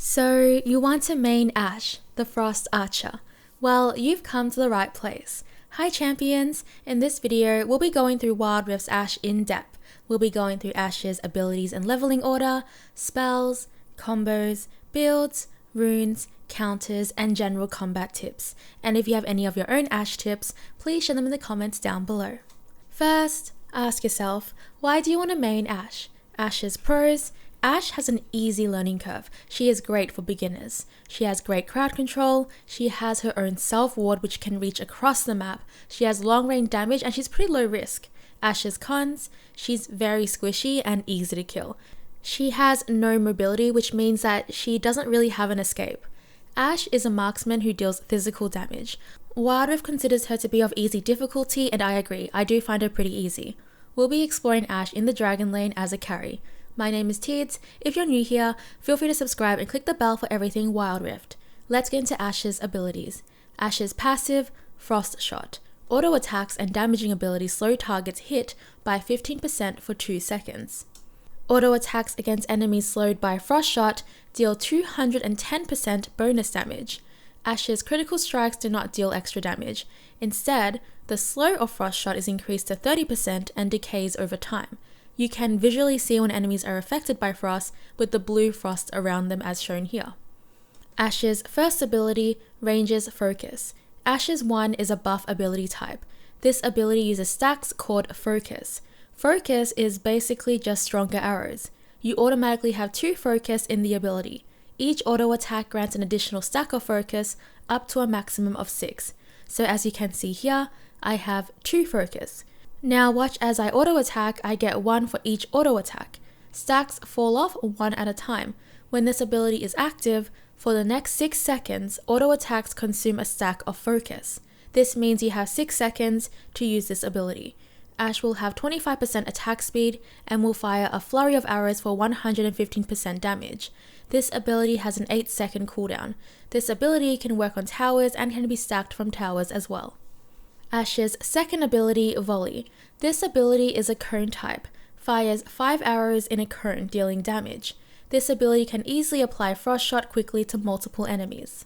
So you want to main Ashe, the Frost Archer. Well, you've come to the right place. Hi champions! In this video, we'll be going through Wild Rift's Ashe in depth. We'll be going through Ashe's abilities and leveling order, spells, combos, builds, runes, counters, and general combat tips. And if you have any of your own Ashe tips, please share them in the comments down below. First, ask yourself, why do you want to main Ashe? Ashe's pros. Ashe has an easy learning curve. She is great for beginners. She has great crowd control, she has her own self-ward which can reach across the map, she has long range damage and she's pretty low risk. Ashe's cons, she's very squishy and easy to kill. She has no mobility, which means that she doesn't really have an escape. Ashe is a marksman who deals physical damage. Wild Rift considers her to be of easy difficulty, and I agree, I do find her pretty easy. We'll be exploring Ashe in the Dragon Lane as a carry. My name is Tids. If you're new here, feel free to subscribe and click the bell for everything Wild Rift. Let's get into Ashe's abilities. Ashe's passive, Frost Shot. Auto attacks and damaging abilities slow targets hit by 15% for 2 seconds. Auto attacks against enemies slowed by Frost Shot deal 210% bonus damage. Ashe's critical strikes do not deal extra damage. Instead, the slow of Frost Shot is increased to 30% and decays over time. You can visually see when enemies are affected by frost with the blue frost around them as shown here. Ashe's first ability, Ranger's Focus. Ashe's 1 is a buff ability type. This ability uses stacks called Focus. Focus is basically just stronger arrows. You automatically have 2 focus in the ability. Each auto attack grants an additional stack of focus up to a maximum of 6. So as you can see here, I have 2 focus. Now watch as I auto attack, I get 1 for each auto attack. Stacks fall off 1 at a time. When this ability is active, for the next 6 seconds, auto attacks consume a stack of focus. This means you have 6 seconds to use this ability. Ashe will have 25% attack speed and will fire a flurry of arrows for 115% damage. This ability has an 8-second cooldown. This ability can work on towers and can be stacked from towers as well. Ashe's second ability, Volley. This ability is a cone type, fires 5 arrows in a cone dealing damage. This ability can easily apply Frost Shot quickly to multiple enemies.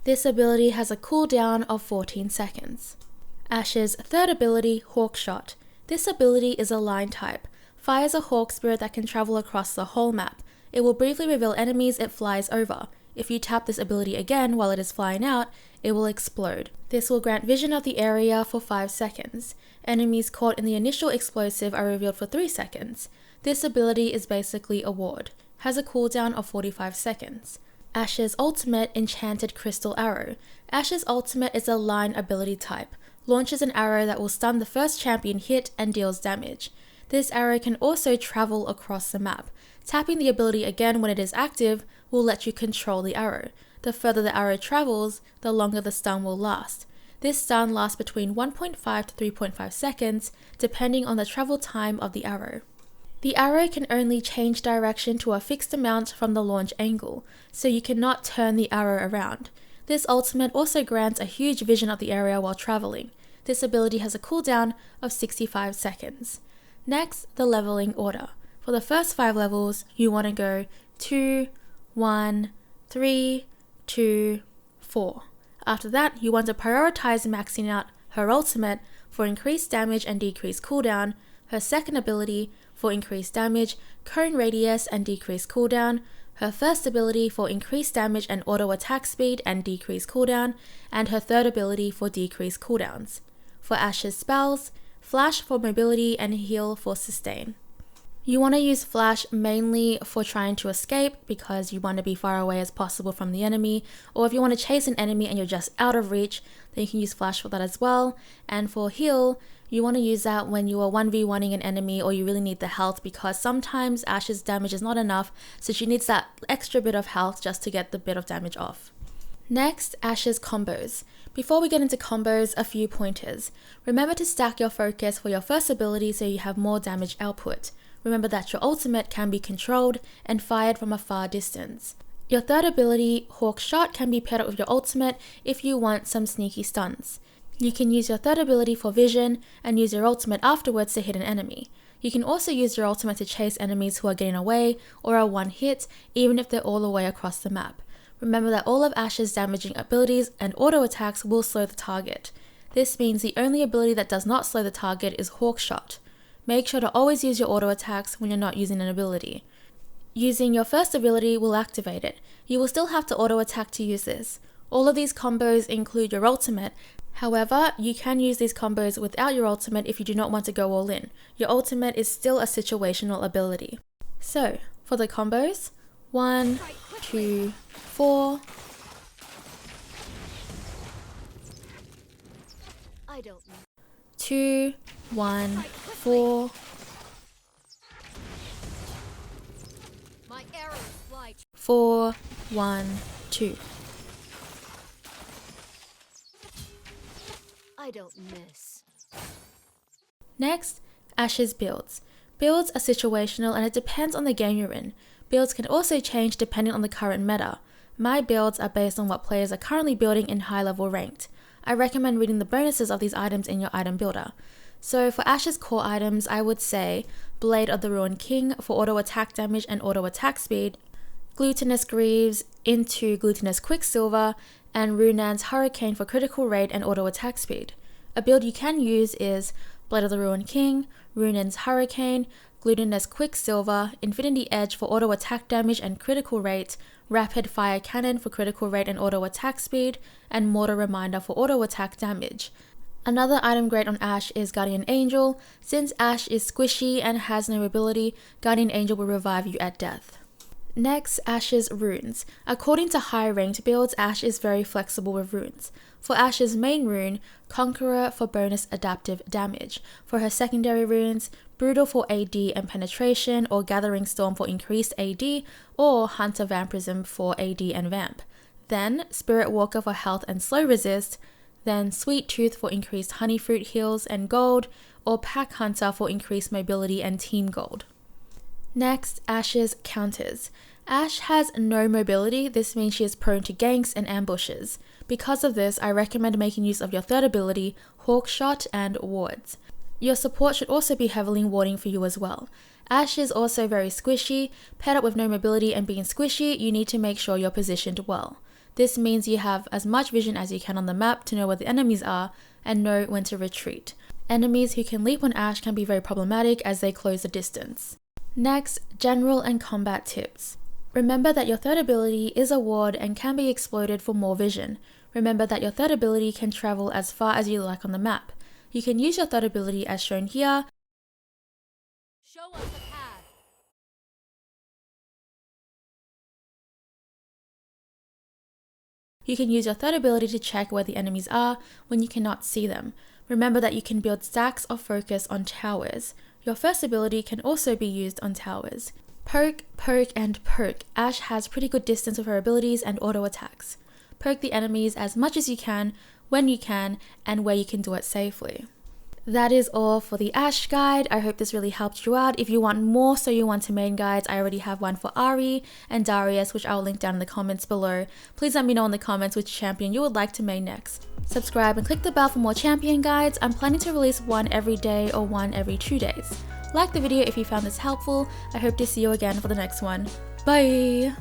This ability has a cooldown of 14 seconds. Ashe's third ability, Hawkshot. This ability is a line type, fires a hawk spirit that can travel across the whole map. It will briefly reveal enemies it flies over. If you tap this ability again while it is flying out, it will explode. This will grant vision of the area for 5 seconds. Enemies caught in the initial explosive are revealed for 3 seconds. This ability is basically a ward, has a cooldown of 45 seconds. Ashe's ultimate, Enchanted Crystal Arrow. Ashe's ultimate is a line ability type, launches an arrow that will stun the first champion hit and deals damage. This arrow can also travel across the map. Tapping the ability again when it is active will let you control the arrow. The further the arrow travels, the longer the stun will last. This stun lasts between 1.5 to 3.5 seconds, depending on the travel time of the arrow. The arrow can only change direction to a fixed amount from the launch angle, so you cannot turn the arrow around. This ultimate also grants a huge vision of the area while traveling. This ability has a cooldown of 65 seconds. Next, the leveling order. For the first 5 levels, you want to go 2, 1, 3, 2, 4. After that, you want to prioritize maxing out her ultimate for increased damage and decreased cooldown, her second ability for increased damage, cone radius and decreased cooldown, her first ability for increased damage and auto attack speed and decreased cooldown, and her third ability for decreased cooldowns. For Ashe's spells, Flash for mobility and Heal for sustain. You want to use Flash mainly for trying to escape because you want to be far away as possible from the enemy, or if you want to chase an enemy and you're just out of reach, then you can use Flash for that as well. And for Heal, you want to use that when you are 1v1ing an enemy or you really need the health, because sometimes Ashe's damage is not enough, so she needs that extra bit of health just to get the bit of damage off. Next, Ashe's combos. Before we get into combos, a few pointers. Remember to stack your focus for your first ability so you have more damage output. Remember that your ultimate can be controlled and fired from a far distance. Your third ability, Hawkshot, can be paired up with your ultimate if you want some sneaky stuns. You can use your third ability for vision and use your ultimate afterwards to hit an enemy. You can also use your ultimate to chase enemies who are getting away or are one hit, even if they're all the way across the map. Remember that all of Ashe's damaging abilities and auto attacks will slow the target. This means the only ability that does not slow the target is Hawkshot. Make sure to always use your auto attacks when you're not using an ability. Using your first ability will activate it. You will still have to auto attack to use this. All of these combos include your ultimate. However, you can use these combos without your ultimate if you do not want to go all in. Your ultimate is still a situational ability. So, for the combos, 1, 2, 4. I don't know. 2, 1, 4. My arrows fly. 4, 1, 2. I don't miss. Next, Ashe's builds. Builds are situational and it depends on the game you're in. Builds can also change depending on the current meta. My builds are based on what players are currently building in high level ranked. I recommend reading the bonuses of these items in your item builder. So for Ashe's core items, I would say Blade of the Ruined King for auto attack damage and auto attack speed, Glutinous Greaves into Glutinous Quicksilver, and Runan's Hurricane for critical rate and auto attack speed. A build you can use is Blade of the Ruined King, Runan's Hurricane, Glutinous Quicksilver, Infinity Edge for auto attack damage and critical rate, Rapid Fire Cannon for critical rate and auto attack speed, and Mortar Reminder for auto attack damage. Another item great on Ashe is Guardian Angel. Since Ashe is squishy and has no ability, Guardian Angel will revive you at death. Next, Ashe's runes. According to high ranked builds, Ashe is very flexible with runes. For Ashe's main rune, Conqueror for bonus adaptive damage. For her secondary runes, Brutal for AD and penetration, or Gathering Storm for increased AD, or Hunter Vampirism for AD and Vamp. Then, Spirit Walker for health and slow resist, then Sweet Tooth for increased honey fruit heals and gold, or Pack Hunter for increased mobility and team gold. Next, Ashe's counters. Ashe has no mobility. This means she is prone to ganks and ambushes. Because of this, I recommend making use of your third ability, Hawkshot and wards. Your support should also be heavily warding for you as well. Ashe is also very squishy. Paired up with no mobility and being squishy, you need to make sure you're positioned well. This means you have as much vision as you can on the map to know where the enemies are and know when to retreat. Enemies who can leap on Ashe can be very problematic as they close the distance. Next, general and combat tips. Remember that your third ability is a ward and can be exploded for more vision. Remember that your third ability can travel as far as you like on the map. You can use your third ability as shown here. Show us the path. You can use your third ability to check where the enemies are when you cannot see them. Remember that you can build stacks of focus on towers. Your first ability can also be used on towers. Poke, poke, and poke. Ashe has pretty good distance with her abilities and auto attacks. Poke the enemies as much as you can, when you can, and where you can do it safely. That is all for the Ashe guide. I hope this really helped you out. If you want more So You Want to main guides, I already have one for Ari and Darius, which I'll link down in the comments below. Please let me know in the comments which champion you would like to main next. Subscribe and click the bell for more champion guides. I'm planning to release one every day or one every 2 days. Like the video if you found this helpful. I hope to see you again for the next one. Bye!